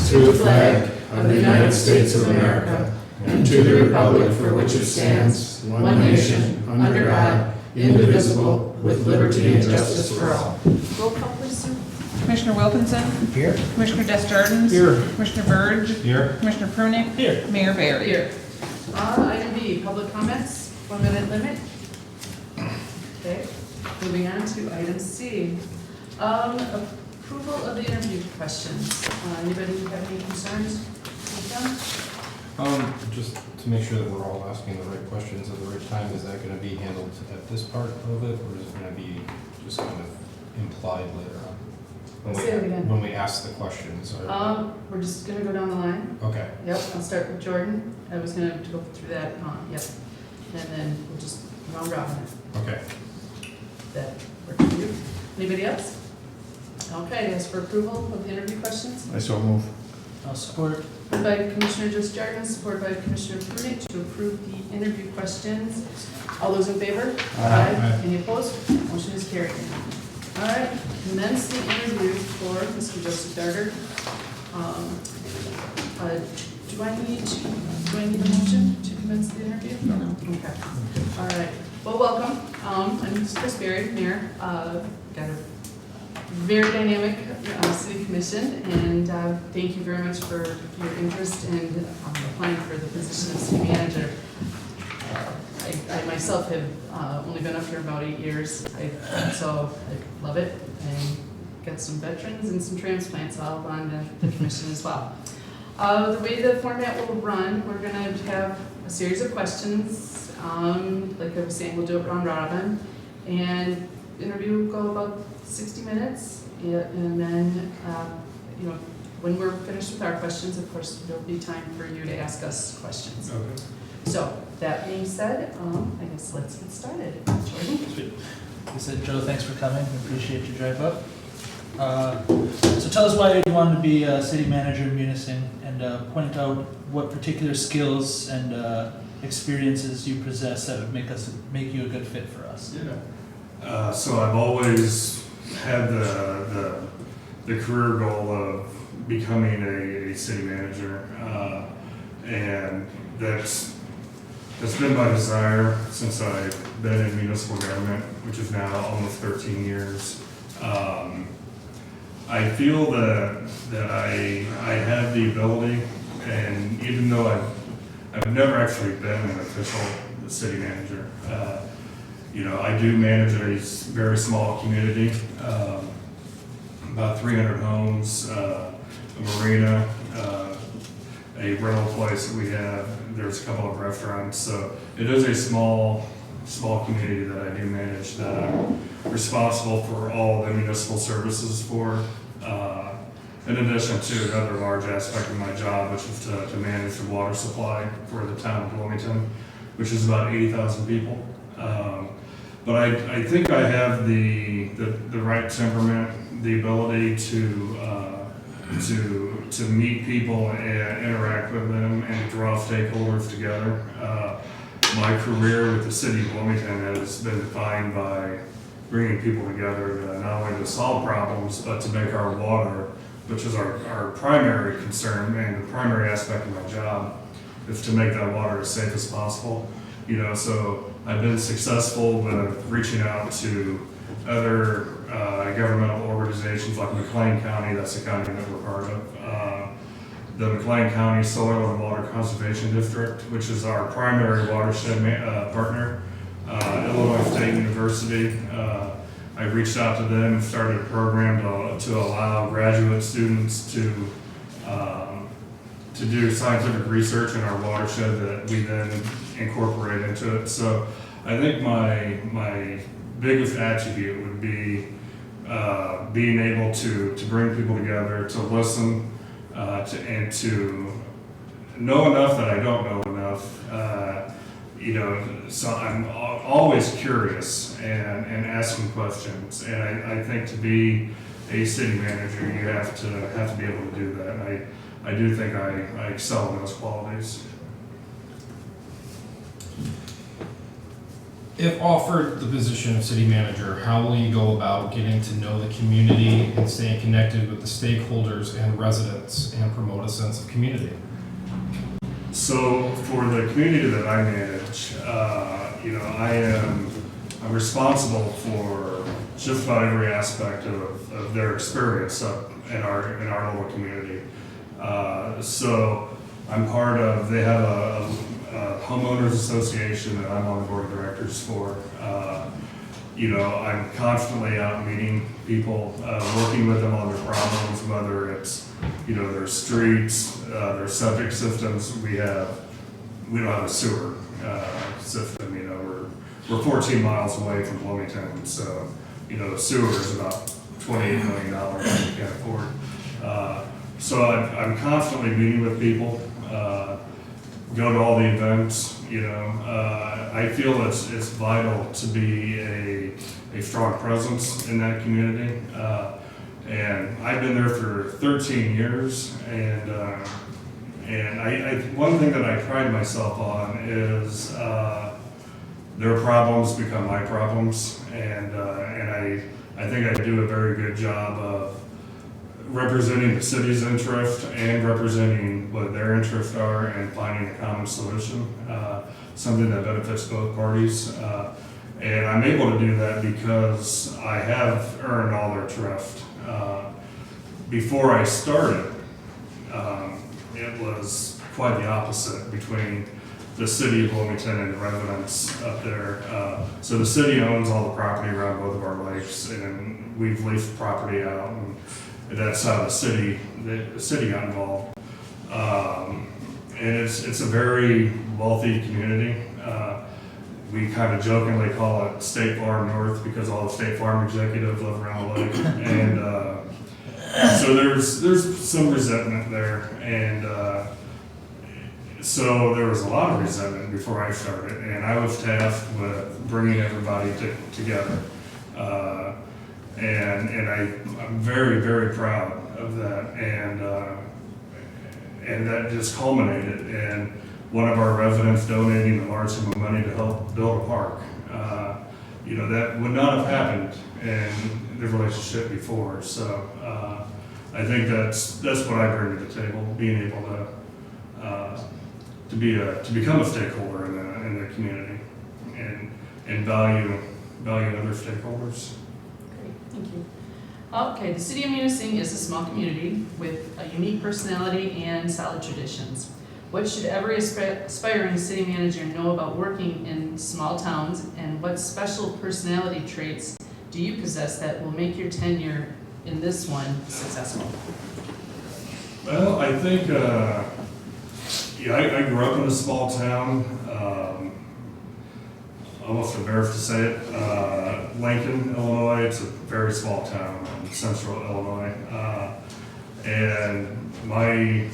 to the flag of the United States of America and to the republic for which it stands, one nation, under God, indivisible, with liberty and justice for all. Roll call, please, Sue. Commissioner Wilkinson. Here. Commissioner Desjardins. Here. Commissioner Burge. Here. Commissioner Prunick. Here. Mayor Barry. Here. Item B, public comments, 1 minute limit. Okay, moving on to item C. Approval of the interview questions. Anybody have any concerns with them? Just to make sure that we're all asking the right questions at the right time, is that gonna be handled at this part of it, or is it gonna be just kind of implied later on? Say it again. When we ask the questions, or, We're just gonna go down the line. okay, Yep, I'll start with Jordan. I was gonna go through that, yep. And then we'll just round robin it. okay. That work for you? Anybody else? Okay, as for approval of the interview questions, I so move. I'll support. moved by Commissioner Justardens, supported by Commissioner Prunick to approve the interview questions. All those in favor? Aye. Any opposed? Motion is carried. All right, commence the interview for Mr. Joseph Darter. Do I need a motion to commence the interview? No. Okay. All right. Well, welcome. I'm Chris Berry, Mayor. Got a very dynamic city commission, and thank you very much for your interest in applying for the position of city manager. I myself have only been up here about 8 years, so I love it, and got some veterans and some transplants all on the commission as well. The way the format will run, we're going to have a series of questions. Like I was saying, we'll do it round robin, and the interview will go about 60 minutes, and then when we're finished with our questions, of course, there'll be time for you to ask us questions. Okay. So, that being said, I guess let's get started. Jordan? Sweet. I said, Joe, thanks for coming. We appreciate your drive up. So tell us why you wanted to be a city manager in Munising, and point out what particular skills and experiences you possess that would make you a good fit for us. Yeah. So I've always had the career goal of becoming a city manager, and that's been my desire since I've been in municipal government, which is now almost 13 years. I feel that I have the ability, and even though I've never actually been an official city manager, I do manage a very small community, about 300 homes, a marina, a rental place that we have. There's a couple of restaurants, so it is a small community that I do manage, that I'm responsible for all the municipal services for, in addition to another large aspect of my job, which is to manage the water supply for the town of Bloomington, which is about 80,000 people. But I think I have the right temperament, the ability to meet people and interact with them and draw stakeholders together. My career with the city of Bloomington has been defined by bringing people together to not only to solve problems, but to make our water, which is our primary concern and the primary aspect of my job, is to make that water as safe as possible. So I've been successful with reaching out to other governmental organizations like McLean County, that's the county that we're part of. The McLean County Soil and Water Conservation District, which is our primary watershed partner. Illinois State University. I reached out to them and started a program to allow graduate students to do scientific research in our watershed that we then incorporate into it. So I think my biggest attribute would be being able to bring people together, to listen, and to know enough that I don't know enough. So I'm always curious and asking questions. And I think to be a city manager, you have to be able to do that. And I do think I excel in those qualities. If offered the position of city manager, how will you go about getting to know the community and staying connected with the stakeholders and residents and promote a sense of community? So for the community that I manage, I'm responsible for just about every aspect of their experience up in our little community. So I'm part of, they have a homeowners association that I'm on the board of directors for. I'm constantly out meeting people, working with them on their problems, whether it's, their streets, their septic systems. We don't have a sewer system, we're 14 miles away from Bloomington, so, the sewer is about $28 million that we can't afford. So I'm constantly meeting with people, go to all the events, I feel it's vital to be a strong presence in that community. And I've been there for 13 years, and I one thing that I pride myself on is their problems become my problems, and I think I do a very good job of representing the city's interest and representing what their interests are and finding a common solution, something that benefits both parties. And I'm able to do that because I have earned all their trust. Before I started, it was quite the opposite between the city of Bloomington and the residents up there. So the city owns all the property around both of our lakes, and we've leased property out, and that's how the city got involved. And it's a very wealthy community. We kind of jokingly call it State Farm North because all the State Farm executives live around the lake. And so there's some resentment there. And so there was a lot of resentment before I started. And I was tasked with bringing everybody together. And I'm very, very proud of that. And that just culminated in one of our residents donating a large sum of money to help build a park. That would not have happened in the relationship before. So I think that's what I bring to the table, being able to become a stakeholder in the community and value other stakeholders. Great, thank you. Okay, the City of Munising is a small community with a unique personality and solid traditions. What should every aspiring city manager know about working in small towns, and what special personality traits do you possess that will make your tenure in this one successful? Well, I think, I grew up in a small town, almost embarrassed to say it, Lincoln, Illinois. It's a very small town in central Illinois. And my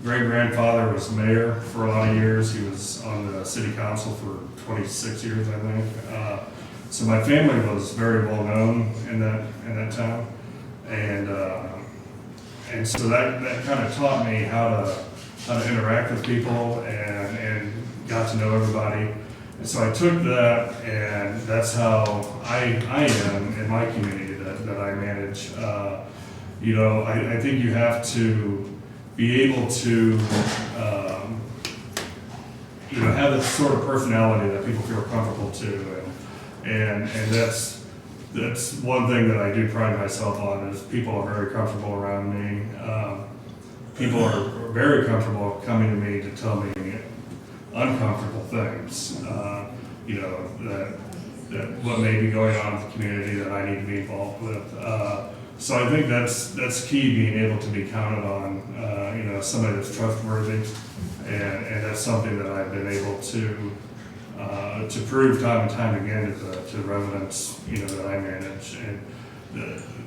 great-grandfather was mayor for a lot of years. He was on the city council for 26 years, I think. So my family was very well known in that town. And so that kind of taught me how to interact with people and got to know everybody. And so I took that, and that's how I am in my community that I manage. I think you have to be able to, have the sort of personality that people feel comfortable to, and that's one thing that I do pride myself on is people are very comfortable around me. People are very comfortable coming to me to tell me uncomfortable things, that what may be going on in the community that I need to be involved with. So I think that's key, being able to be counted on, somebody that's trustworthy, and that's something that I've been able to prove time and time again to residents, that I manage. And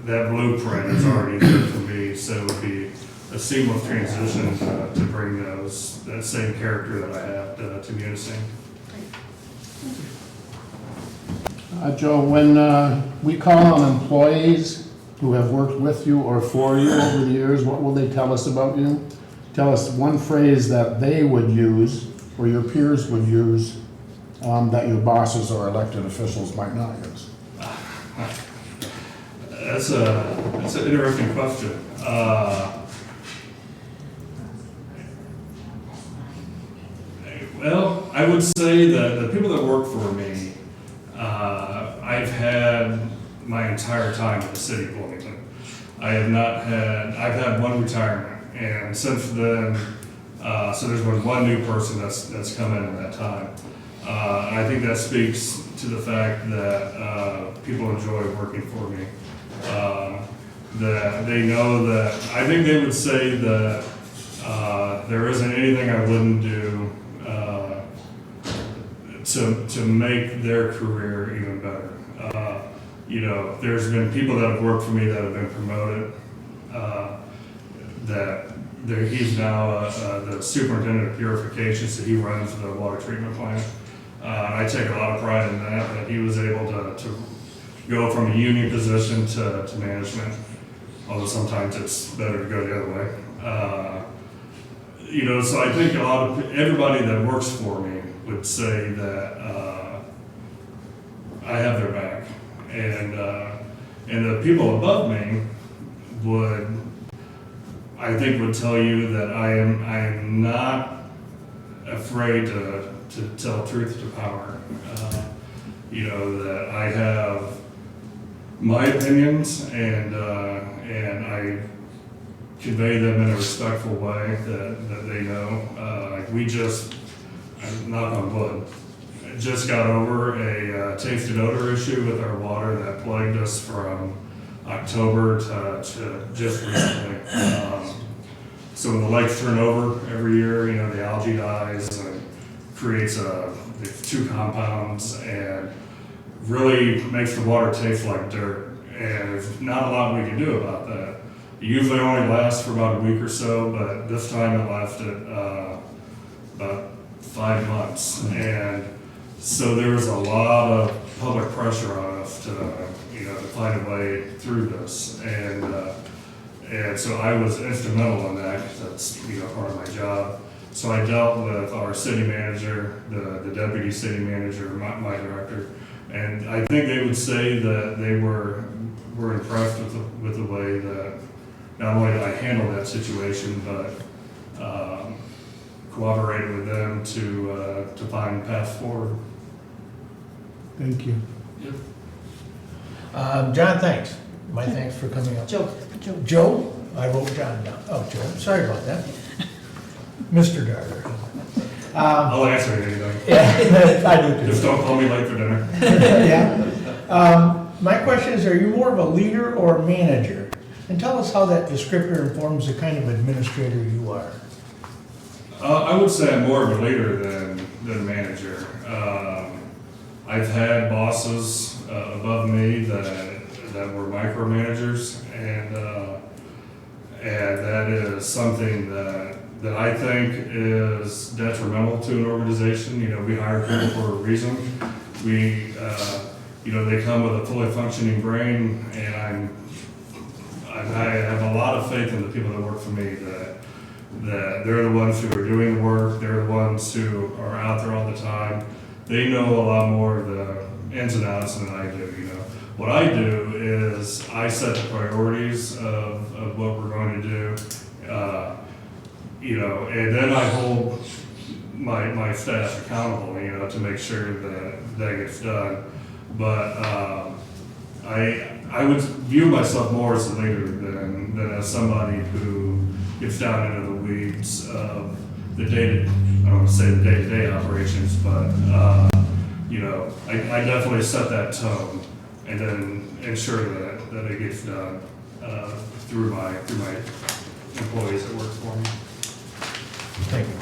that blueprint is already there for me, so it would be a seamless transition to bring that same character that I have to Munising. Joe, when we call on employees who have worked with you or for you over the years, what will they tell us about you? Tell us one phrase that they would use or your peers would use that your bosses or elected officials might not use? That's an interesting question. Well, I would say that the people that work for me, I've had my entire time in the city of Bloomington. I've had one retirement, and since then, so there's been one new person that's come in that time. And I think that speaks to the fact that people enjoy working for me. That they know that, I think they would say that there isn't anything I wouldn't do to make their career even better. You know, there's been people that have worked for me that have been promoted, he's now the superintendent of purification, so he runs the water treatment plant. I take a lot of pride in that he was able to go from a union position to management, although sometimes it's better to go the other way. You know, so I think everybody that works for me would say that I have their back, and the people above me would tell you that I am not afraid to tell truth to power. You know, that I have my opinions, and I convey them in a respectful way that they know. I'm knock on wood, just got over a taste and odor issue with our water that plagued us from October to just recently. So when the lakes turn over every year, you know, the algae dies and creates two compounds and really makes the water taste like dirt. And there's not a lot we can do about that. It usually only lasts for about a week or so, but this time it lasted about 5 months. And so there was a lot of public pressure on us to find a way through this. And so I was instrumental in that, because that's, part of my job. So I dealt with our city manager, the deputy city manager, my director, and I think they would say that they were impressed with the way that not only did I handle that situation, but cooperated with them to find paths forward. Thank you. Yep. John, thanks. My thanks for coming up. Joe? I wrote John down. Oh, Joe, sorry about that. Mr. Darter. I'll answer anything. Yeah, I do too. Just don't call me late for dinner. Yeah. My question is, are you more of a leader or a manager? And tell us how that descriptor informs the kind of administrator you are. I would say I'm more of a leader than a manager. I've had bosses above me that were micromanagers, and that is something that I think is detrimental to an organization. You know, we hire people for a reason. They come with a fully functioning brain, and I have a lot of faith in the people that work for me, that they're the ones who are doing the work, they're the ones who are out there all the time. They know a lot more of the ins and outs than I do, What I do is I set the priorities of what we're going to do, and then I hold my staff accountable, to make sure that gets done. But I would view myself more as a leader than as somebody who gets down into the weeds of I don't want to say the day-to-day operations, but I definitely set that tone and then ensure that it gets done through my employees that work for me. Thank you.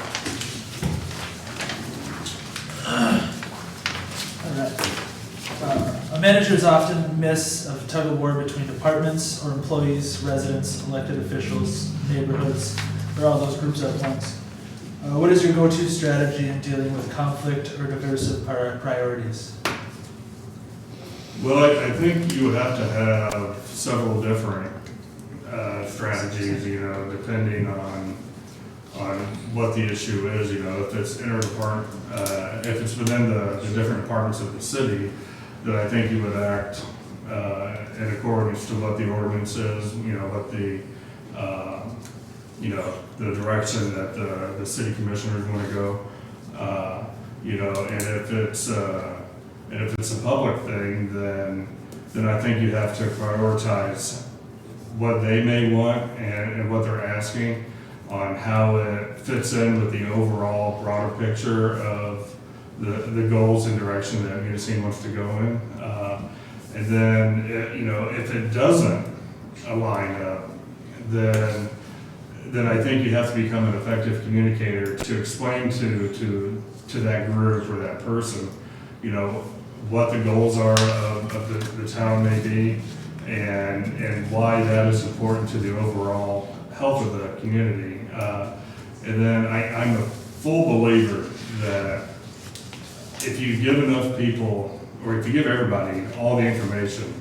All right. A manager is often in the midst of tug of war between departments or employees, residents, elected officials, neighborhoods, or all those groups at once. What is your go-to strategy in dealing with conflict or diversive priorities? Well, I think you would have to have several different strategies, depending on what the issue is, you know, if it's interdepartment, if it's within the different departments of the city, then I think you would act in accordance to what the ordinance is, you know, what the, you know, the direction that the city commissioners want to go. You know, and if it's a public thing, then I think you have to prioritize what they may want and what they're asking on how it fits in with the overall broader picture of the goals and direction that Munising wants to go in. And then, you know, if it doesn't align up, then I think you have to become an effective communicator to explain to that group or that person, you know, what the goals are of the town may be, and why that is important to the overall health of the community. And then I'm a full believer that if you give enough people, or if you give everybody all the information,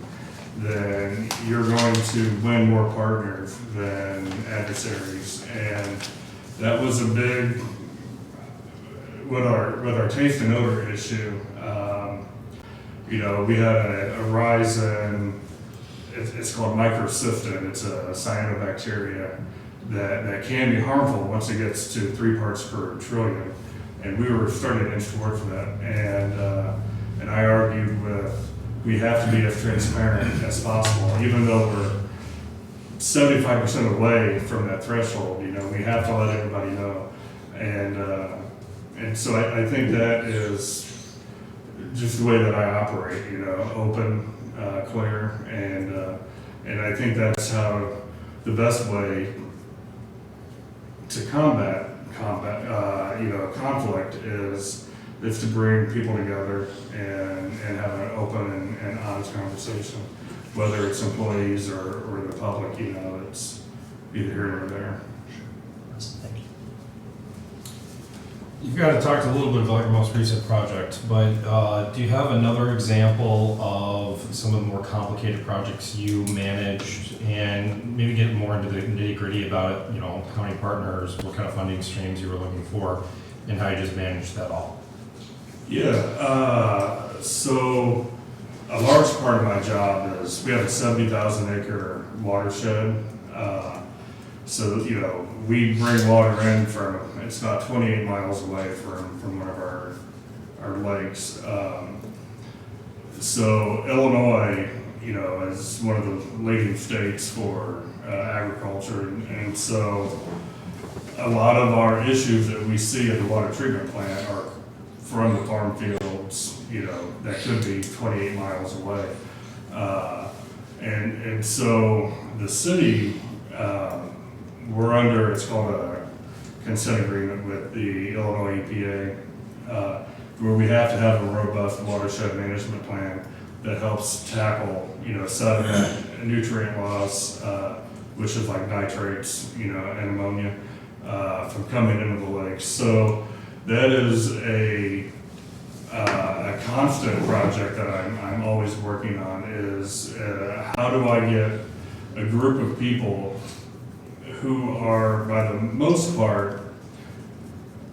then you're going to win more partners than adversaries. And that was a big, with our taste and odor issue. You know, we had a rise in, it's called microcystin. It's a cyanobacteria that can be harmful once it gets to 3 parts per trillion. And we were starting to inch toward for that. And I argued we have to be as transparent as possible, even though we're 75% away from that threshold. You know, we have to let everybody know. And so I think that is just the way that I operate, you know, open, clear, and I think that's how the best way to combat you know, conflict is to bring people together and have an open and honest conversation, whether it's employees or the public. You know, it's either here or there. Thank you. You've got to talk a little bit about your most recent project, but do you have another example of some of the more complicated projects you managed, and maybe get more into the nitty gritty about it, you know, how many partners, what kind of funding streams you were looking for, and how you just managed that all? Yeah, so a large part of my job is we have a 70,000 acre watershed. So, you know, we bring water in from, it's about 28 miles away from one of our lakes. So Illinois, you know, is one of the leading states for agriculture. And so a lot of our issues that we see at the water treatment plant are from the farm fields, you know, that could be 28 miles away. And so the city, we're under, it's called a consent agreement with the Illinois EPA, where we have to have a robust watershed management plan that helps tackle, you know, sediment, nutrient loss, which is like nitrates, you know, and ammonia, from coming into the lakes. So that is a constant project that I'm always working on is how do I get a group of people who are, by the most part,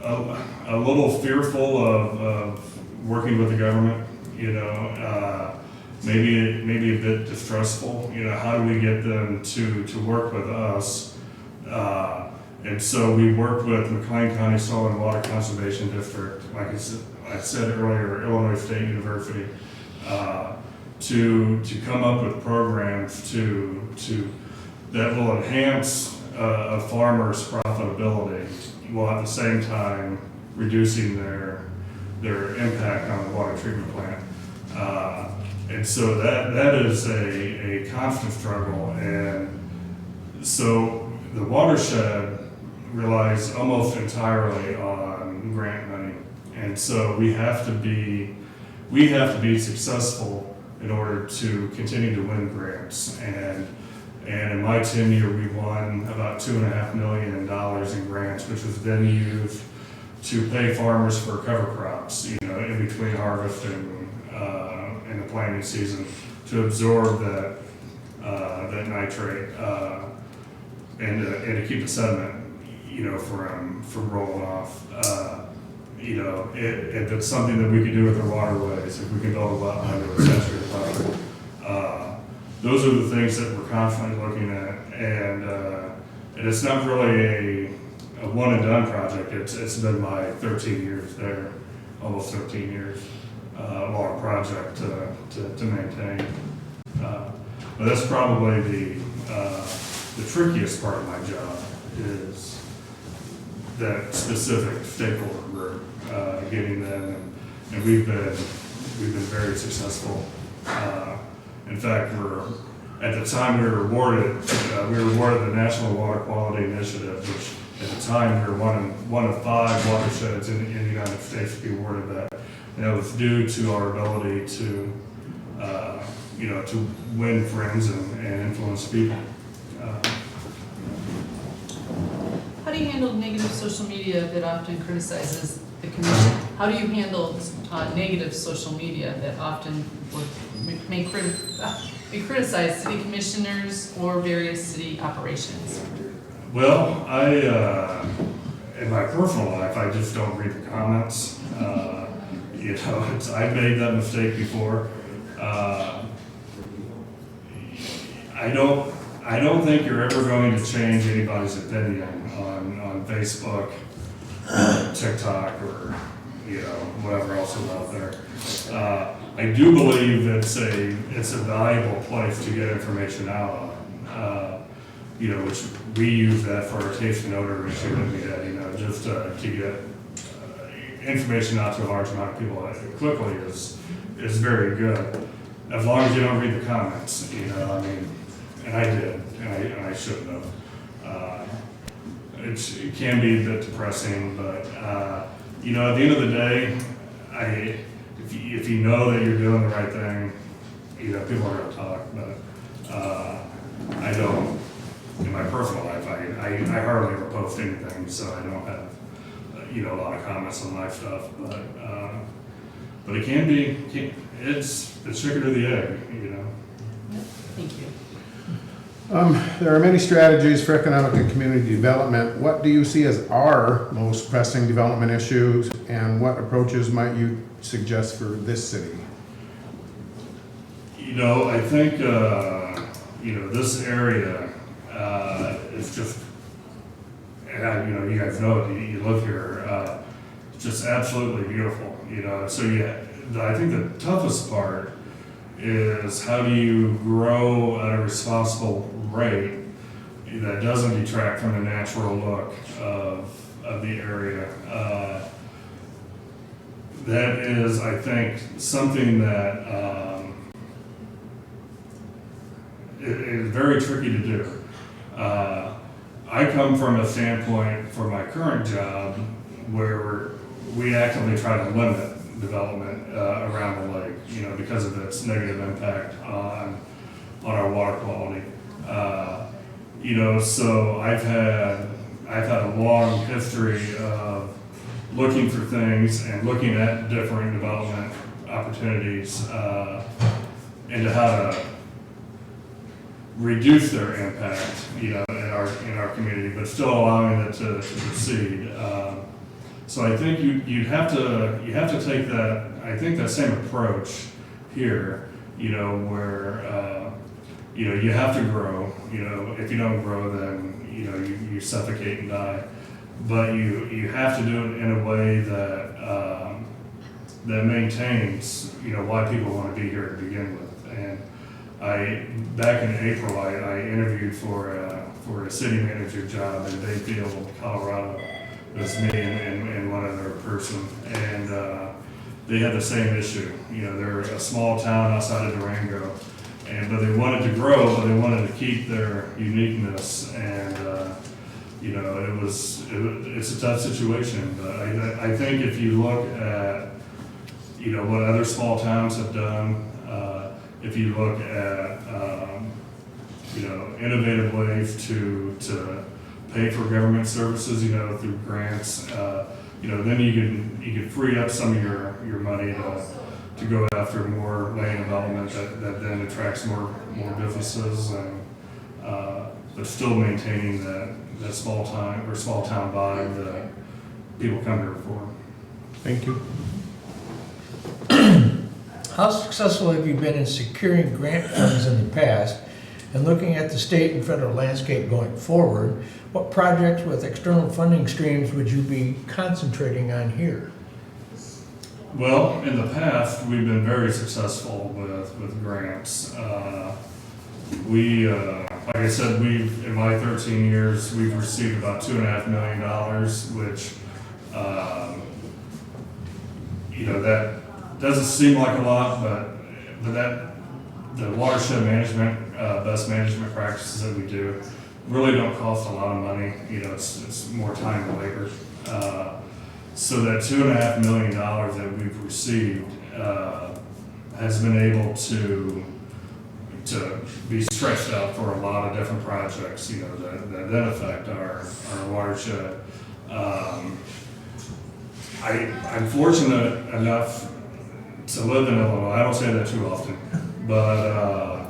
a little fearful of working with the government, you know, maybe a bit distrustful, you know, how do we get them to work with us? And so we worked with McLean County Soil and Water Conservation District, like I said earlier, Illinois State University, to come up with programs that will enhance a farmer's profitability, while at the same time reducing their impact on the water treatment plant. And so that is a constant struggle. And so the watershed relies almost entirely on grant money. And so we have to be successful in order to continue to win grants. And in my tenure, we won about $2.5 million in grants, which was then used to pay farmers for cover crops, you know, in between harvest and the planting season, to absorb that nitrate and to keep the sediment, from rolling off. If it's something that we could do with the waterways, if we can build a wetland or a saturated buffer, those are the things that we're constantly looking at, and it's not really a one and done project. It's been my 13 years there, almost 13 years, long project to maintain. But that's probably the trickiest part of my job is that specific stakeholder group, getting them, and we've been very successful. In fact, at the time we were awarded the National Water Quality Initiative, which at the time we were one of 5 watersheds in the United States to be awarded that. And that was due to our ability to win friends and influence people. How do you handle negative social media that often criticizes the commission? How do you handle negative social media that often may criticize city commissioners or various city operations? Well, in my personal life, I just don't read the comments. I've made that mistake before. I don't think you're ever going to change anybody's opinion on Facebook, TikTok, or whatever else is out there. I do believe it's a valuable place to get information out on. Which we use that for our tasting note issue that we had. Just to get information out to a large amount of people quickly is very good, as long as you don't read the comments. And I did, and I shouldn't have. It can be a bit depressing, but at the end of the day, if you know that you're doing the right thing, people are going to talk. But I don't. In my personal life, I hardly ever post anything, so I don't have a lot of comments on my stuff. But it can be. It's the chicken or the egg. Thank you. There are many strategies for economic and community development. What do you see as our most pressing development issues, and what approaches might you suggest for this city? I think this area is just, you guys know it. You live here. It's just absolutely beautiful. So I think the toughest part is how do you grow at a responsible rate that doesn't detract from the natural look of the area. That is, I think, something that is very tricky to do. I come from a standpoint for my current job where we actively try to limit development around the lake, because of its negative impact on our water quality. So I've had a long history of looking for things and looking at different development opportunities into how to reduce their impact, in our community, but still allowing it to proceed. So I think you have to take that same approach here, where you have to grow. If you don't grow, then you suffocate and die. But you have to do it in a way that maintains why people want to be here to begin with. And back in April, I interviewed for a city manager job in Bayfield, Colorado. It was me and one other person, and they had the same issue. They're a small town outside of Durango, but they wanted to grow, but they wanted to keep their uniqueness. And it's a tough situation. But I think if you look at what other small towns have done, if you look at innovative ways to pay for government services, through grants, then you can free up some of your money to go after more land development that then attracts more businesses, and but still maintaining that that small town vibe that people come here for. Thank you. How successful have you been in securing grant funds in the past? And looking at the state and federal landscape going forward, what projects with external funding streams would you be concentrating on here? Well, in the past, we've been very successful with grants. Like I said, in my 13 years, we've received about $2.5 million, which, that doesn't seem like a lot, but the watershed management, best management practices that we do really don't cost a lot of money. It's more time and labor. So that $2.5 million that we've received has been able to be stretched out for a lot of different projects, that then affect our watershed. I'm fortunate enough to live in Illinois. I don't say that too often, but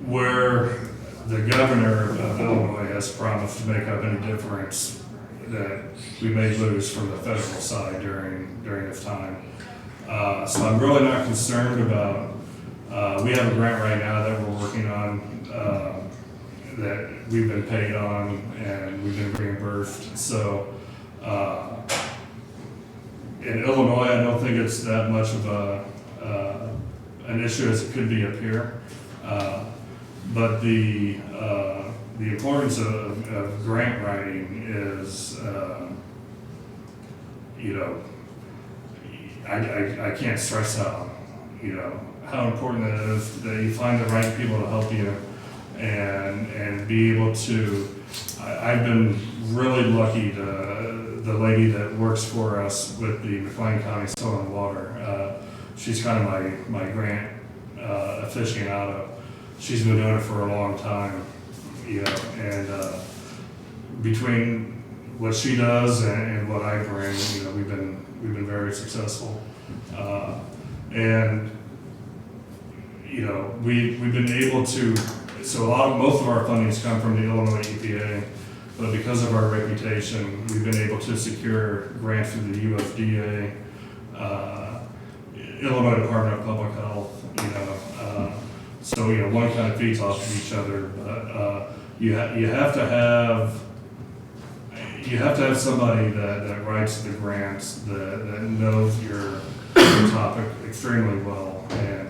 where the governor of Illinois has promised to make up any difference that we may lose from the federal side during this time. So I'm really not concerned about, we have a grant right now that we're working on that we've been paid on and we've been reimbursed. So in Illinois, I don't think it's that much of an issue as it could be up here. But the importance of grant writing is, I can't stress how important it is that you find the right people to help you and be able to. I've been really lucky to the lady that works for us with the McLean County Soil and Water. She's kind of my grant aficionado. She's been doing it for a long time, and between what she does and what I bring, we've been very successful, and we've been able to. So most of our fundings come from the Illinois EPA, but because of our reputation, we've been able to secure grants through the USDA, Illinois Department of Public Health. So one kind of feeds off of each other, but you have to have somebody that writes the grants that knows your topic extremely well, and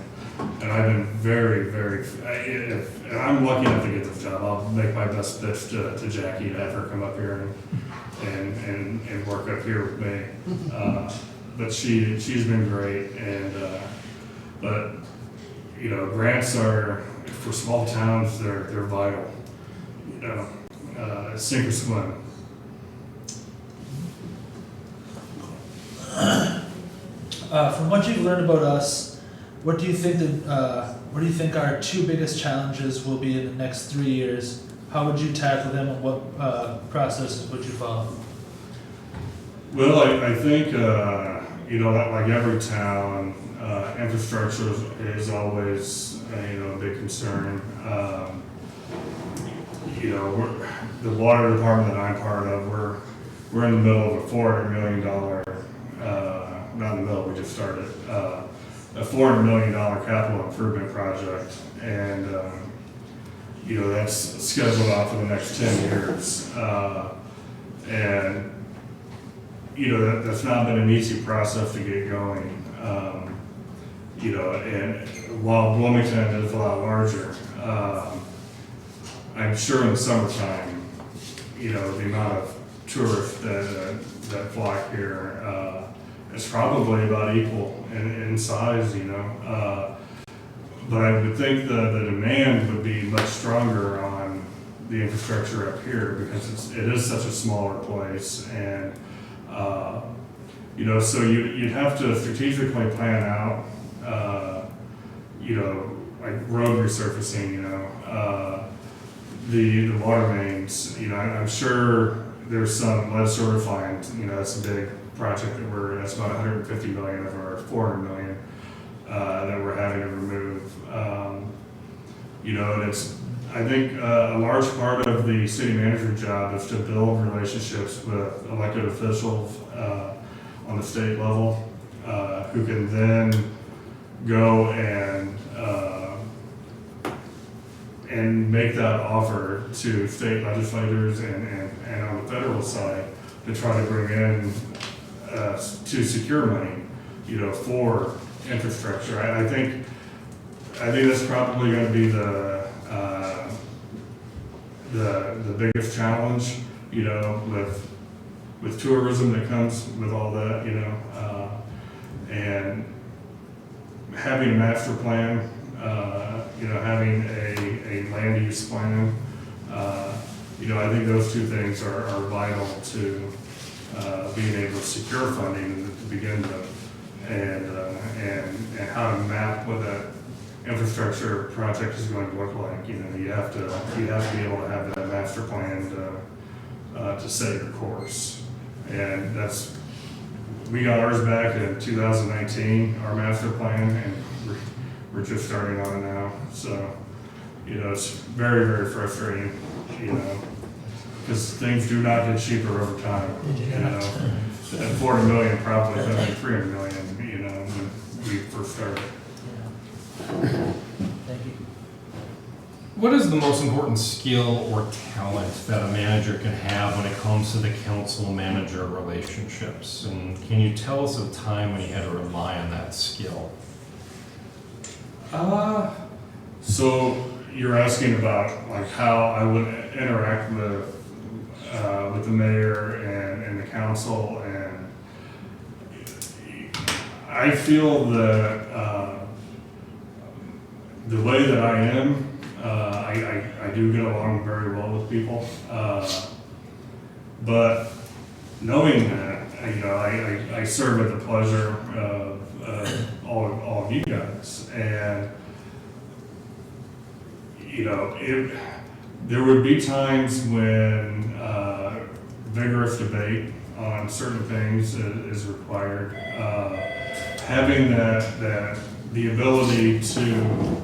I've been very, very. And I'm lucky enough to get this job. I'll make my best pitch to Jackie to have her come up here and work up here with me. But she's been great, and but. Grants are, for small towns, they're vital. Sink or swim. From what you've learned about us, what do you think our two biggest challenges will be in the next 3 years? How would you tackle them, and what processes would you follow? Well, I think like every town, infrastructure is always a big concern. The water department that I'm part of, we're in the middle of a $400 million, not in the middle, we just started, a $400 million capital improvement project, and that's scheduled out for the next 10 years. And that's not been an easy process to get going. And while Bloomington is a lot larger, I'm sure in the summertime, the amount of tourists that flock here is probably about equal in size, but I would think the demand would be much stronger on the infrastructure up here because it is such a smaller place, and so you'd have to strategically plan out, like road resurfacing, the water mains. I'm sure there's some lead certified. That's a big project that's about 150 million of our 400 million that we're having to remove. And I think a large part of the city manager job is to build relationships with elected officials on the state level, who can then go and make that offer to state legislators and on the federal side to try to bring in to secure money, for infrastructure. I think that's probably going to be the biggest challenge, with tourism that comes with all that, and having a master plan, having a land use plan. I think those two things are vital to being able to secure funding to begin with, and how to map what that infrastructure project is going to look like. You have to be able to have that master plan to set your course, and we got ours back in 2019, our master plan, and we're just starting on it now. So, it's very, very frustrating, because things do not get cheaper over time. At 40 million, probably going to be 300 million, when we first started. Thank you. What is the most important skill or talent that a manager can have when it comes to the council-manager relationships? And can you tell us of a time when you had to rely on that skill? So you're asking about how I would interact with the mayor and the council, and I feel that the way that I am, I do get along very well with people, but knowing that, I serve at the pleasure of all of you guys, and there would be times when vigorous debate on certain things is required. Having the ability to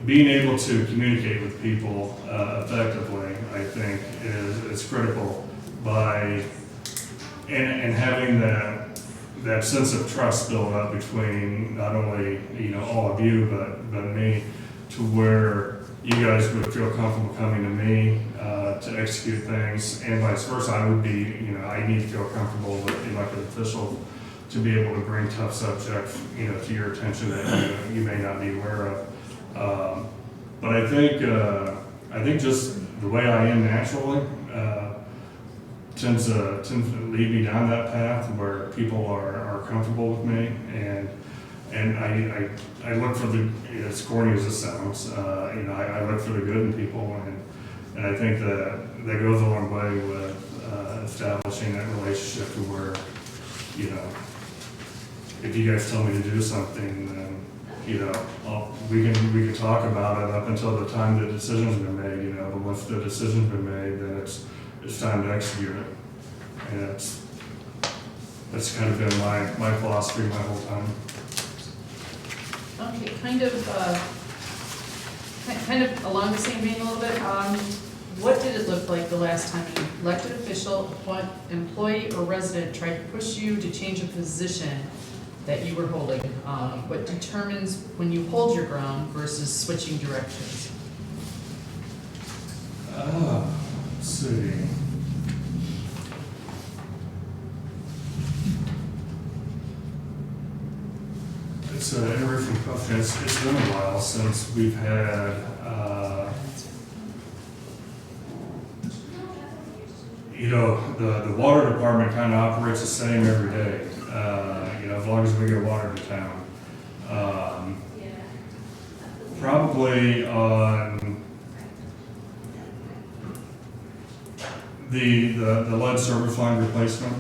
being able to communicate with people effectively, I think, is critical. And having that sense of trust built up between not only all of you but me, to where you guys would feel comfortable coming to me to execute things, and vice versa. I need to feel comfortable with elected officials to be able to bring tough subjects to your attention that you may not be aware of. But I think just the way I am naturally tends to lead me down that path where people are comfortable with me, and I look for as corny as it sounds, I look for the good in people, and I think that goes a long way with establishing that relationship to where, if you guys tell me to do something, then we can talk about it up until the time the decision's been made, but once the decision's been made, then it's time to execute it. And that's kind of been my philosophy my whole time. Okay, kind of along the same vein a little bit, what did it look like the last time an elected official, employee, or resident tried to push you to change a position that you were holding? What determines when you hold your ground versus switching directions? Let's see. It's an interesting question. It's been a while since we've had, the water department kind of operates the same every day, as long as we get water to town. Probably on the lead service line replacement.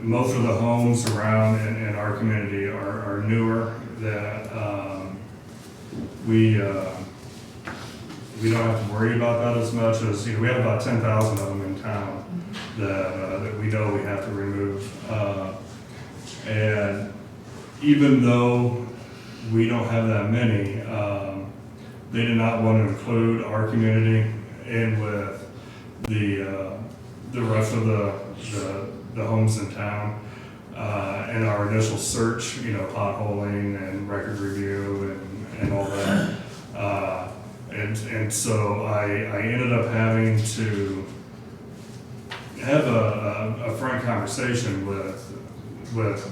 Most of the homes around in our community are newer, that we don't have to worry about that as much as, we have about 10,000 of them in town that we know we have to remove. And even though we don't have that many, they did not want to include our community in with the rest of the homes in town. In our initial search, potholing and record review and all that. And so I ended up having to have a frank conversation with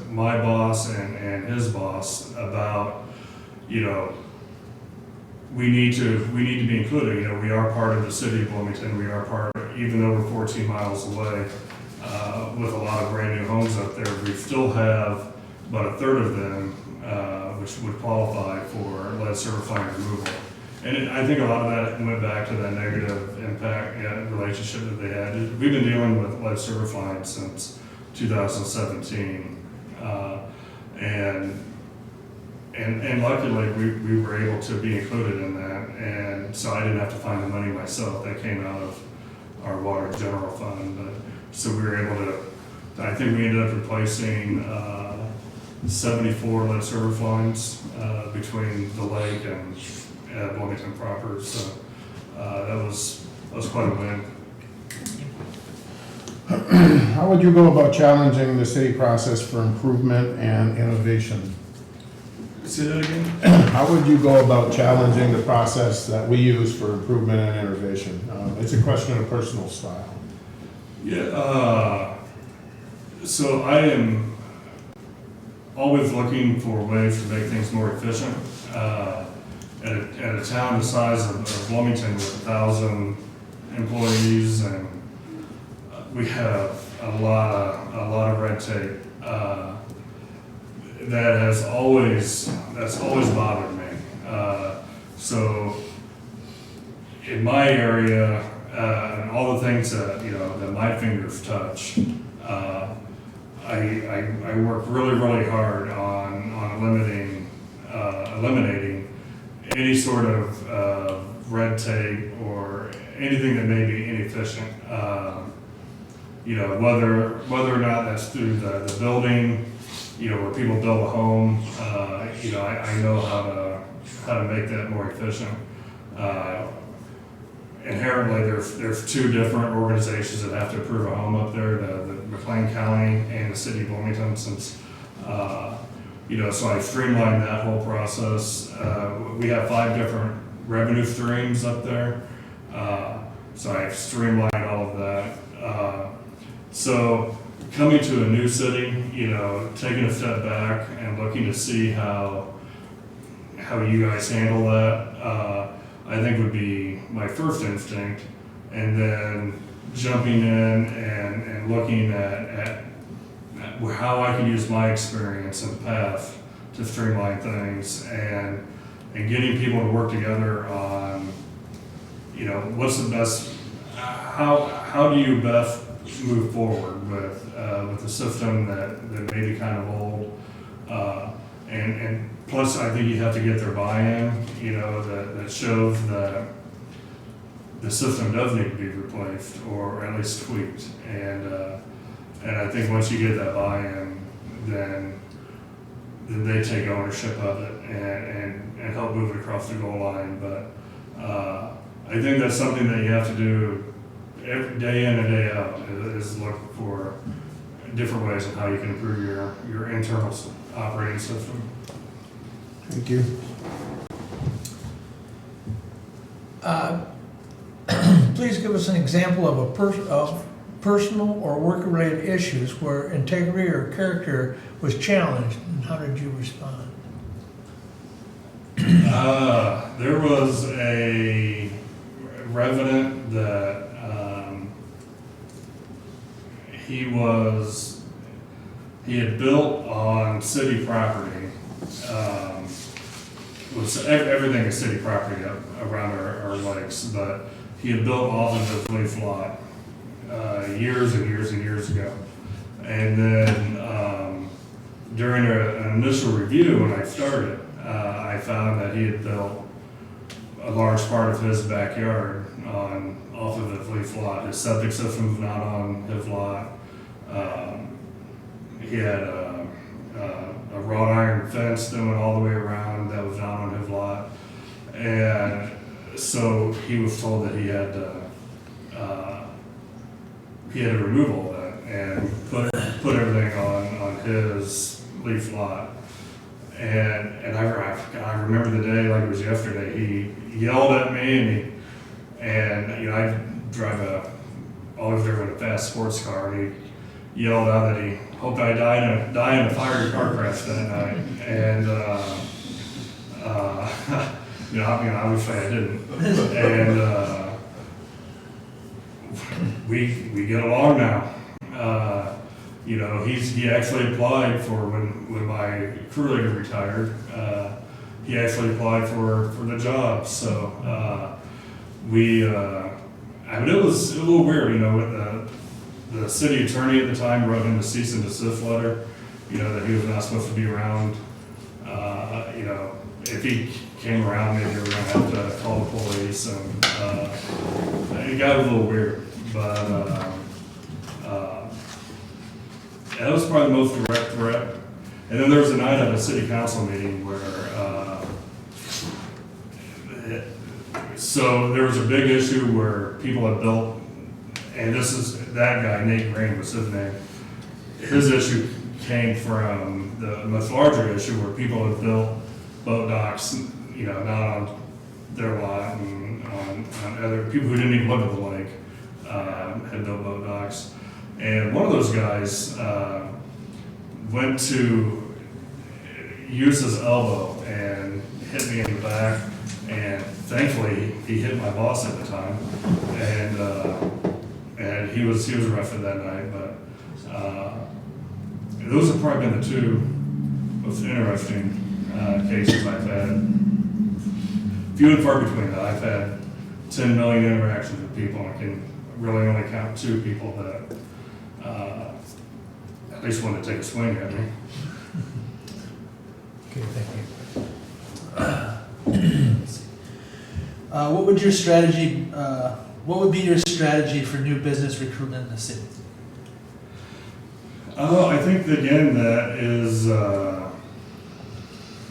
my boss and his boss about, we need to be included. We are part of the city of Bloomington. We are part, even though we're 14 miles away, with a lot of brand new homes up there, we still have about a third of them, which would qualify for lead certifying removal. And I think a lot of that went back to that negative impact relationship that they had. We've been dealing with lead certifying since 2017, and luckily we were able to be included in that, and so I didn't have to find the money myself. That came out of our water general fund. So we were able to, I think we ended up replacing 74 lead service lines between the lake and Bloomington proper. So that was quite a win. How would you go about challenging the city process for improvement and innovation? Say that again? How would you go about challenging the process that we use for improvement and innovation? It's a question of personal style. Yeah, so I am always looking for ways to make things more efficient. At a town the size of Bloomington with 1,000 employees, and we have a lot of red tape. That's always bothered me. So in my area, and all the things that that my fingers touch, I work really hard on eliminating any sort of red tape or anything that may be inefficient. Whether or not that's through the building, where people build a home, I know how to make that more efficient. Inherently, there's two different organizations that have to approve a home up there, the McLean County and the city of Bloomington, since, so I streamlined that whole process. We have 5 different revenue streams up there, so I've streamlined all of that. So coming to a new city, taking a step back and looking to see how you guys handle that, I think would be my first instinct, and then jumping in and looking at how I can use my experience in the past to streamline things, and getting people to work together on, what's the best, how do you best move forward with a system that may be kind of old, and plus I think you have to get their buy-in, that shows that the system does need to be replaced or at least tweaked, and I think once you get that buy-in, then they take ownership of it and help move it across the goal line. But I think that's something that you have to do every day in and day out, is look for different ways of how you can improve your internal operating system. Thank you. Please give us an example of of personal or work-related issues where integrity or character was challenged, and how did you respond? There was a resident that he had built on city property. Everything is city property around our lakes, but he had built off of his leaf lot years and years ago. And then during an initial review when I started, I found that he had built a large part of his backyard off of his leaf lot. His septic system was not on his lot. He had a wrought iron fence that went all the way around that was not on his lot. And so he was told that he had to remove all that and put everything on his leaf lot. And I remember the day like it was yesterday. He yelled at me, and you know, I always driven a fast sports car, and he yelled out that he hoped I die in a fiery car crash that night. And you know, obviously I didn't. And we get along now. You know, he actually applied for when my crew leader retired. He actually applied for the job. So I mean, it was a little weird, you know, with the city attorney at the time wrote him a cease and desist letter, you know, that he was not supposed to be around. You know, if he came around, maybe we were gonna have to call the police, and it got a little weird. But that was probably the most direct threat. And then there was a night at a city council meeting where, so there was a big issue where people had built, and that guy, Nate Green was his name. His issue came from the much larger issue where people had built boat docks, you know, not on their lot, and on other people who didn't even live at the lake, had built boat docks. And one of those guys went to use his elbow and hit me in the back, and thankfully he hit my boss at the time, and he was arrested that night. But those have probably been the two most interesting cases I've had. Few and far between that. I've had 10 million interactions with people, and I can really only count 2 people that at least wanted to take a swing at me. Okay, thank you. What would be your strategy for new business recruitment in the city? I think that, again, that is,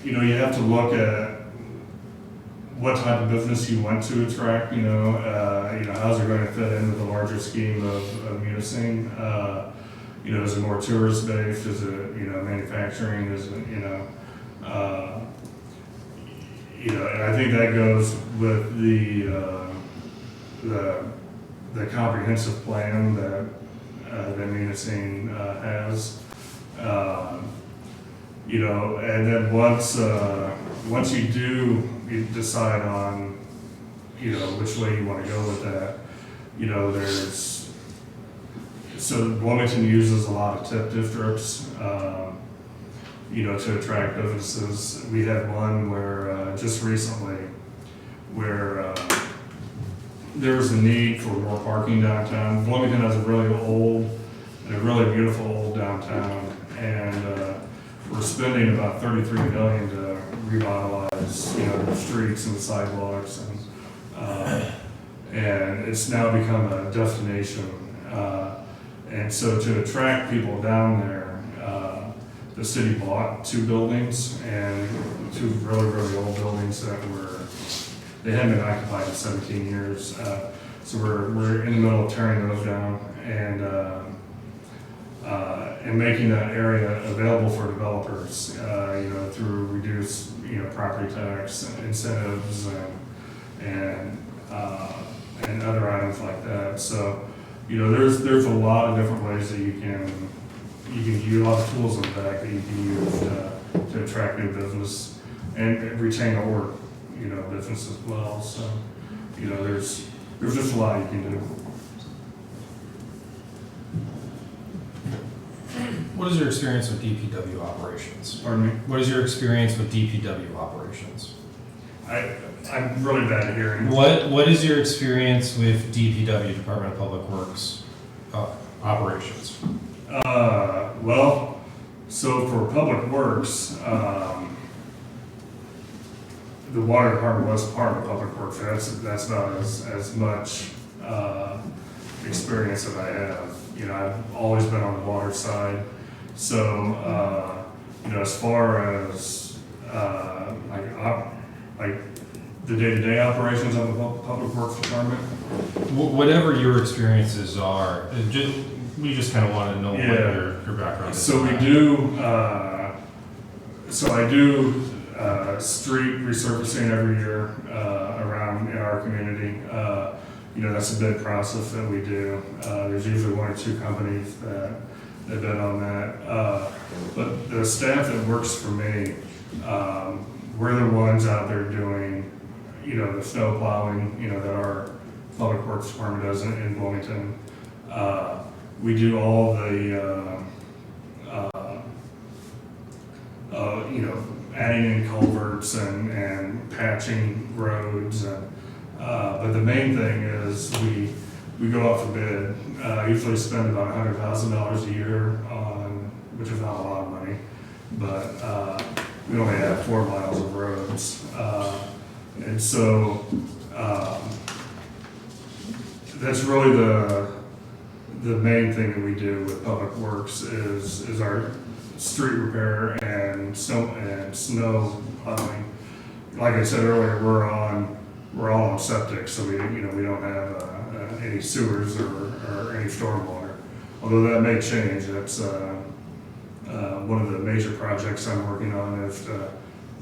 you know, you have to look at what type of business you want to attract. You know, how's it going to fit into the larger scheme of Munising? You know, is it more tourist based? Is it, you know, manufacturing? Is it, you know, and I think that goes with the comprehensive plan that Munising has. You know, and then once you decide on, you know, which way you want to go with that, you know, so Wilmington uses a lot of TIP districts, you know, to attract businesses. We had one where, just recently, where there was a need for more parking downtown. Wilmington has a really old and a really beautiful old downtown, and we're spending about $33 million to revitalize, you know, the streets and the sidewalks, and it's now become a destination. And so to attract people down there, the city bought 2 buildings, and 2 really, really old buildings that they hadn't been occupied in 17 years. So we're in the middle of tearing those down and making that area available for developers, you know, through reduced, you know, property tax incentives and other items like that. So, you know, there's a lot of different ways that you can use a lot of tools in the back that you can use to attract new business and retain old, you know, business as well. So, you know, there's just a lot you can do. What is your experience with DPW operations? Pardon me? What is your experience with DPW operations? I'm really bad at hearing. What is your experience with DPW, Department of Public Works, operations? Well, so for Public Works, the water department was part of Public Works. That's about as much experience that I have. You know, I've always been on the water side. So, you know, as far as like the day-to-day operations of the Public Works Department. Whatever your experiences are, we just kind of want to know what Yeah. your background is. So we do, so I do street resurfacing every year around in our community. You know, that's a bid process that we do. There's usually one or two companies that bid on that. But the staff that works for me, we're the ones out there doing, you know, the snow plowing, you know, that our Public Works Department does in Bloomington. We do all the, you know, adding in culverts and patching roads. But the main thing is we go out for bid. Usually spend about $100,000 a year on, which is not a lot of money, but we only have 4 miles of roads. And so that's really the main thing that we do with Public Works is our street repair and snow plowing. Like I said earlier, we're all on septic, so we don't have any sewers or any stormwater. Although that may change. That's one of the major projects I'm working on is to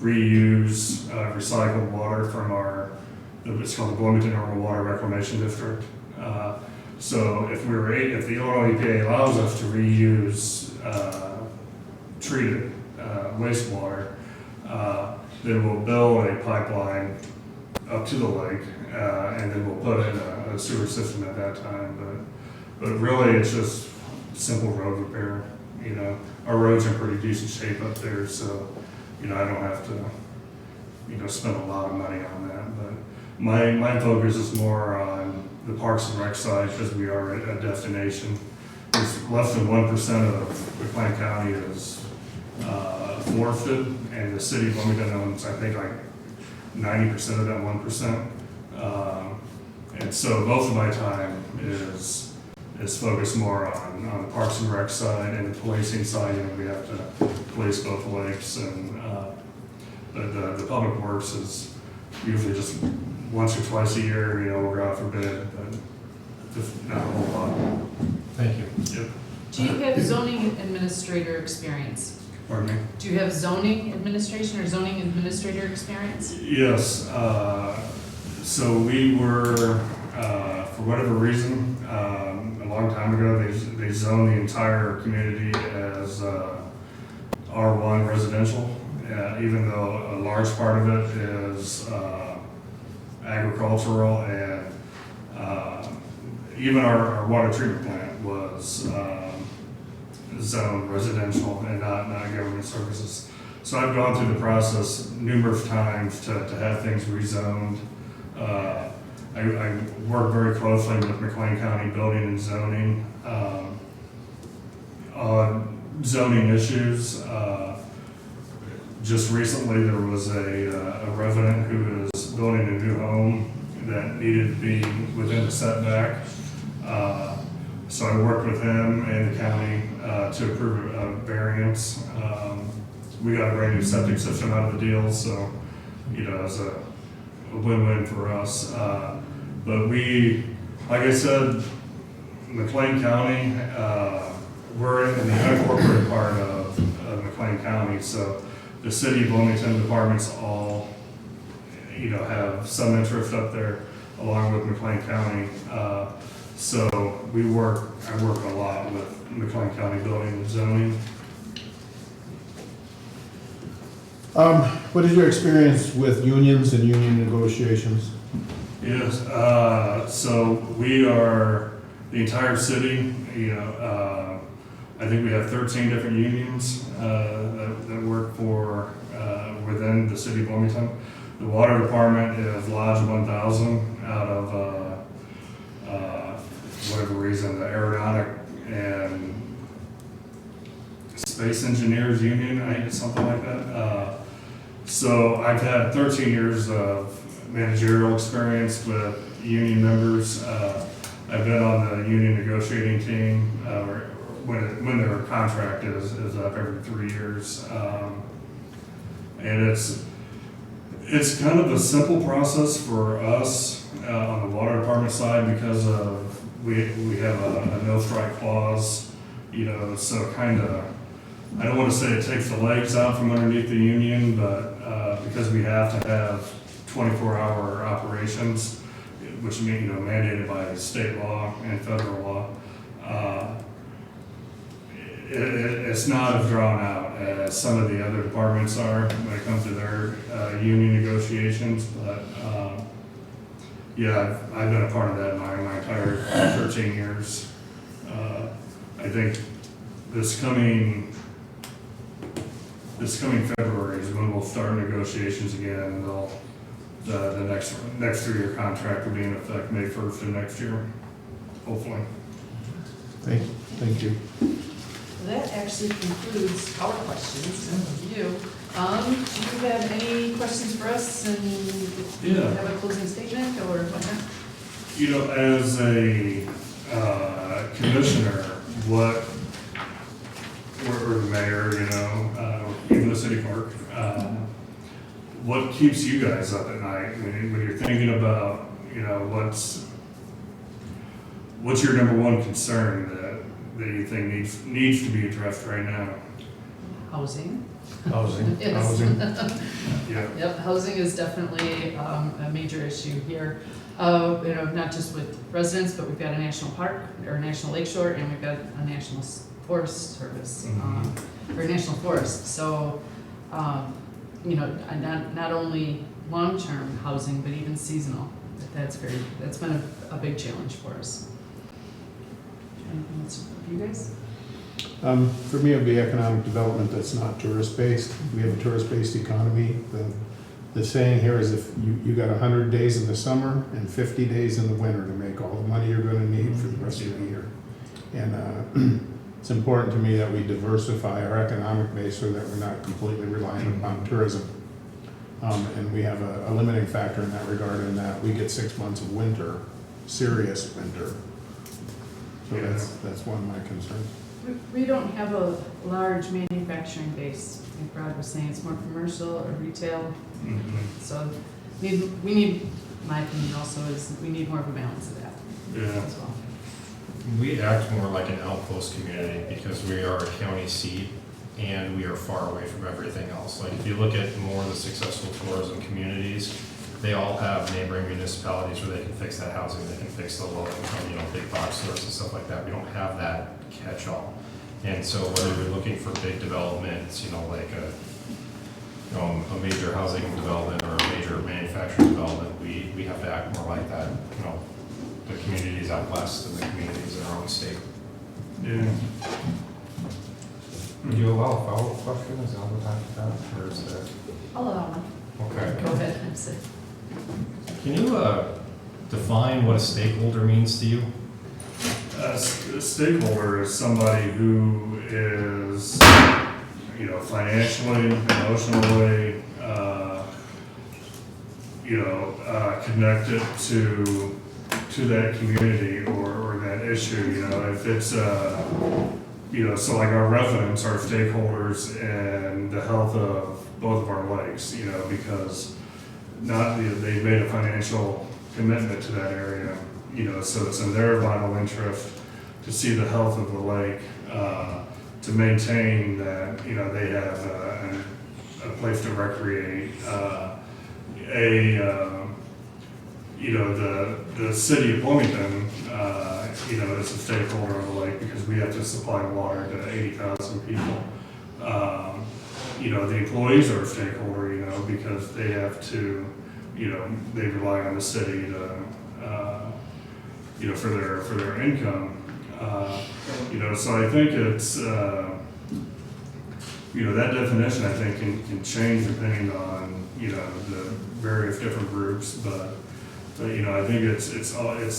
reuse recycled water from it's called the Bloomington Urban Water Reclamation District. So if the Illinois EPA allows us to reuse treated wastewater, then we'll build a pipeline up to the lake, and then we'll put in a sewer system at that time. But really, it's just simple road repair. You know, our roads are in pretty decent shape up there, so you know I don't have to spend a lot of money on that. But my focus is more on the Parks and Rec side because we are a destination. There's less than 1% of McLean County is forested, and the city of Bloomington owns, I think, like 90% of that 1%. And so most of my time is focused more on the Parks and Rec side and the policing side. You know, we have to police both lakes, and but the Public Works is usually just once or twice a year. You know, we'll go out for bid, but just not a whole lot. Thank you. Yep. Do you have zoning administrator experience? Pardon me? Do you have zoning administration or zoning administrator experience? Yes. So we were, for whatever reason, a long time ago, they zoned the entire community as R1 residential, even though a large part of it is agricultural, and even our water treatment plant was zoned residential and not government services. So I've gone through the process numerous times to have things rezoned. I work very closely with McLean County Building and Zoning on zoning issues. Just recently, there was a resident who is building a new home that needed to be within the setback. So I worked with him and the county to approve a variance. We got a brand new septic system out of the deal, so you know, it's a win-win for us. But we, like I said, McLean County, we're in the unincorporated part of McLean County, so the city of Bloomington departments all, you know, have some interest up there along with McLean County. So I work a lot with McLean County Building and Zoning. What is your experience with unions and union negotiations? Yes, so we are the entire city, you know, I think we have 13 different unions that work for within the city of Bloomington. The water department is Lodge 1000 out of whatever reason, the aeronautic and space engineers union, I think it's something like that. So I've had 13 years of managerial experience with union members. I've been on the union negotiating team when their contract is up every 3 years. And It's kind of a simple process for us on the water department side because of, we have a no strike clause, you know, so kind of, I don't want to say it takes the legs out from underneath the union, but because we have to have 24-hour operations, which mean, you know, mandated by state law and federal law, it's not as drawn out as some of the other departments are when it comes to their union negotiations, but yeah, I've been a part of that my entire 13 years. I think this coming February is when we'll start negotiations again, and the next 3-year contract will be in effect May 1st of next year, hopefully. Thank you. That actually concludes our questions of you. Do you have any questions for us, and do you Yeah. have a closing statement or whatnot? You know, as a commissioner, or the mayor, you know, even the city clerk, what keeps you guys up at night when you're thinking about, you know, what's your number one concern that you think needs to be addressed right now? Housing. Housing. Yes. Housing. Yeah. Yep, housing is definitely a major issue here. You know, not just with residents, but we've got a national park, or a national lakeshore, and we've got a national forest service, or a national forest. So, you know, not only long-term housing, but even seasonal. That's been a big challenge for us. Anything else for you guys? For me, it would be economic development that's not tourist-based. We have a tourist-based economy. The saying here is if you got 100 days in the summer and 50 days in the winter to make all the money you're gonna need for the rest of the year. And it's important to me that we diversify our economic base so that we're not completely reliant upon tourism. And we have a limiting factor in that regard, in that we get 6 months of winter, serious winter. So that's one of my concerns. We don't have a large manufacturing base. Like Brad was saying, it's more commercial or retail. So we need, my opinion also is, we need more of a balance of that Yeah. as well. We act more like an outpost community because we are a county seat and we are far away from everything else. Like if you look at more of the successful tourism communities, they all have neighboring municipalities where they can fix that housing, they can fix the low income, you know, big box stores and stuff like that. We don't have that catch-all. And so whether you're looking for big developments, you know, like a major housing development or a major manufacturing development, we have to act more like that, you know, the communities out west and the communities in our own state. Yeah. Would you allow a follow-up question? Is that what we're talking about? Or is that? I'll allow one. Okay. Go ahead, I'm sorry. Can you define what a stakeholder means to you? A stakeholder is somebody who is, you know, financially, emotionally, connected to that community or that issue. You know, if it's, so like our residents are stakeholders in the health of both of our lakes. You know, because they made a financial commitment to that area. You know, so it's in their vital interest to see the health of the lake, to maintain that, you know, they have a place to recreate. The city of Bloomington, is a stakeholder of the lake because we have to supply water to 80,000 people. The employees are a stakeholder, you know, because they have to, they rely on the city to, for their income. So I think it's, that definition I think can change depending on, the various different groups, but I think it's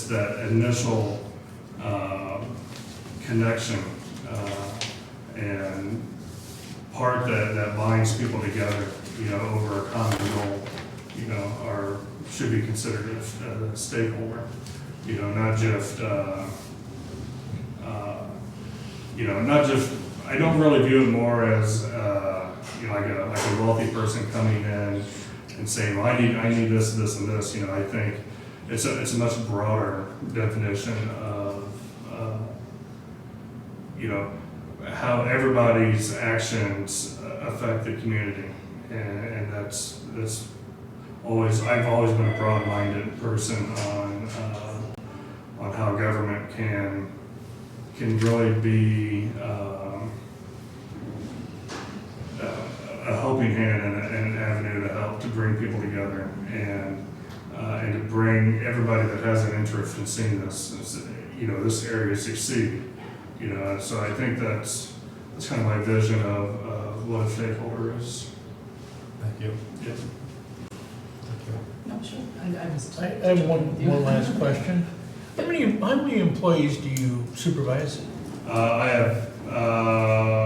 that initial connection and part that binds people together, over a common goal, should be considered a stakeholder. Not just, I don't really view it more as, like a wealthy person coming in and saying, well, I need this, this, and this, you know, I think it's a much broader definition of, you know, how everybody's actions affect the community. And that's always, I've always been a broad-minded person on how government can really be a helping hand and an avenue to help to bring people together and to bring everybody that has an interest in seeing this, you know, this area succeed. You know, so I think that's kind of my vision of what a stakeholder is. Thank you. Yeah. No, sure. I was. I have one last question. How many employees do you supervise? I have,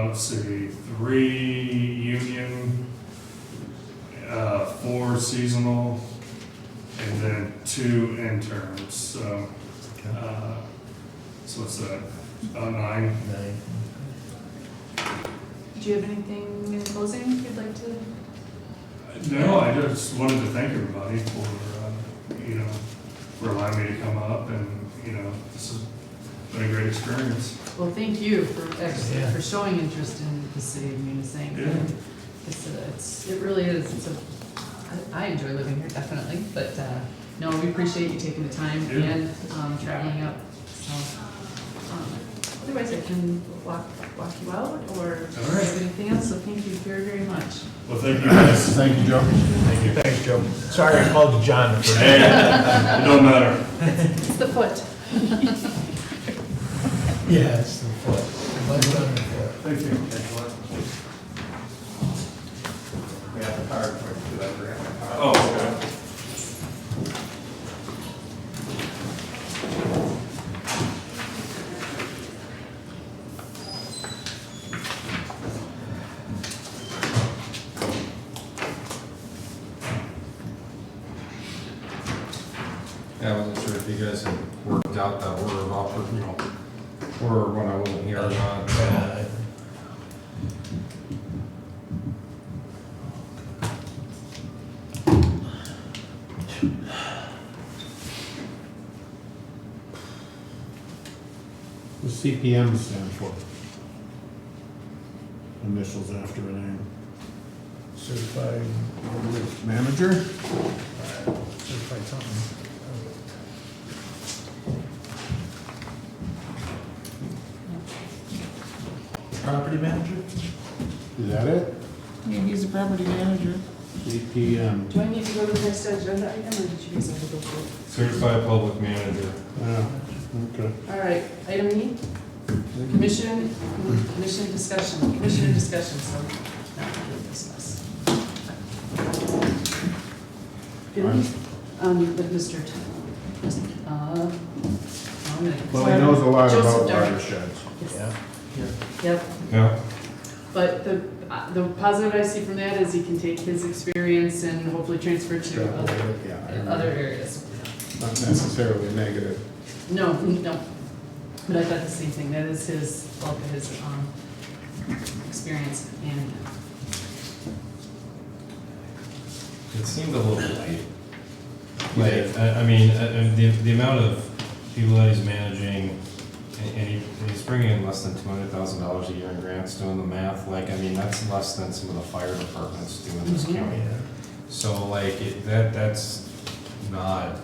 let's see, 3 union, 4 seasonal, and then 2 interns. So what's that? About 9. Do you have anything in closing you'd like to? No, I just wanted to thank everybody for, you know, for allowing me to come up, and, you know, this has been a great experience. Well, thank you for actually, Yeah. for showing interest in the city of Munising. Yeah. It really is, I enjoy living here, definitely, but, no, we appreciate you taking the time Yeah. and, traveling up, so. Otherwise, I can walk you out, or All right. anything else, so thank you very, very much. Well, thank you guys. Thank you, Joe. Thank you. Thanks, Joe. Sorry I called you John. Hey, it don't matter. It's the foot. Yeah, it's the foot. Mine's on the foot. Thank you. We have the card for it, too. I forgot my card. Oh, okay. Yeah, I wasn't sure if you guys had worked out that order of you know, or when I wasn't here or not, so. The CPM stand for? Initials after a name. Certified, Manager? certified something. Property manager? Is that it? Yeah, he's the property manager. CPM. Do I need to go to the next agenda item, or did you guys have to go through? Certified public manager. Yeah, okay. All right, item E, commissioner discussion, so now we'll discuss. With Mr. I'm gonna. Well, he knows a lot Joseph about Dark. watersheds. Yeah. Yep, Yeah. but the positive I see from that is he can take his experience and hopefully transfer it to other areas. Not necessarily negative. No, but I thought the same thing, that is his, bulk of his, experience, and It seemed a little light. Like, I mean, the amount of people that he's managing, and he's bringing in less than $200,000 a year in grants, doing the math, like, I mean, that's less than some of the fire departments do in this Mhm. county. So like, that's not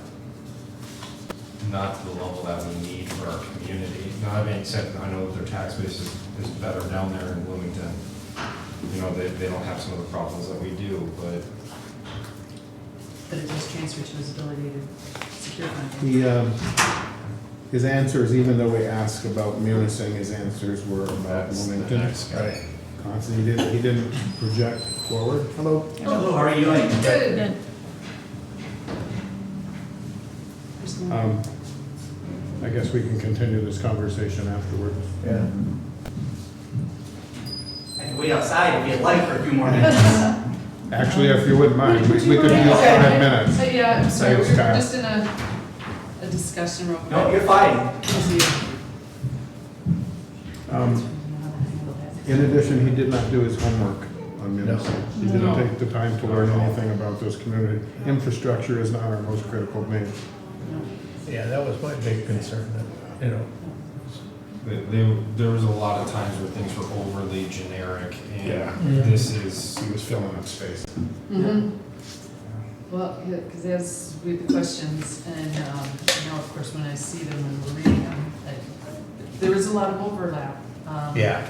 to the level that we need for our community. Now, that being said, I know their tax base is better down there in Bloomington. You know, they don't have some of the problems that we do, but it does transfer to his ability to secure funding. His answers, even though we asked about Munising, his answers were about that's the Bloomington. next guy. Right. Constantly, he didn't project forward. Hello? Hello, how are you doing? Good. I guess we can continue this conversation afterwards. Yeah. I can wait outside if you'd like for a few more minutes. Actually, if you wouldn't mind, we Would could you use mind- 5 minutes. Yeah, I'm sorry, we Thanks, were Kyle. just in a discussion real quick. No, you're fine. In addition, he did not do his homework on Munising. He didn't No. take the time to learn anything about this community. Infrastructure is not our most critical need. Yeah, that was my big concern, that, you know. There was a lot of times where things were overly generic, Yeah. and this is, He was filling up space. Mhm. Well, because as with the questions, and now, of course, when I see them when we're reading them, there is a lot of overlap. Yeah.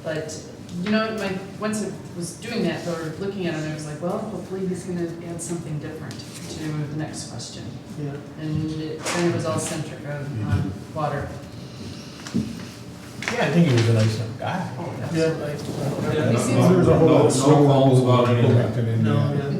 But, you know, once I was doing that, or looking at it, I was like, well, hopefully he's gonna add something different to the next question. Yeah. And it kind of was all centric on water. Yeah, I think he was a nice enough guy. Yeah. He seems- There's a whole No- lot no of snow qualms removal about in any of that. Bloomington, No, Indiana. yeah.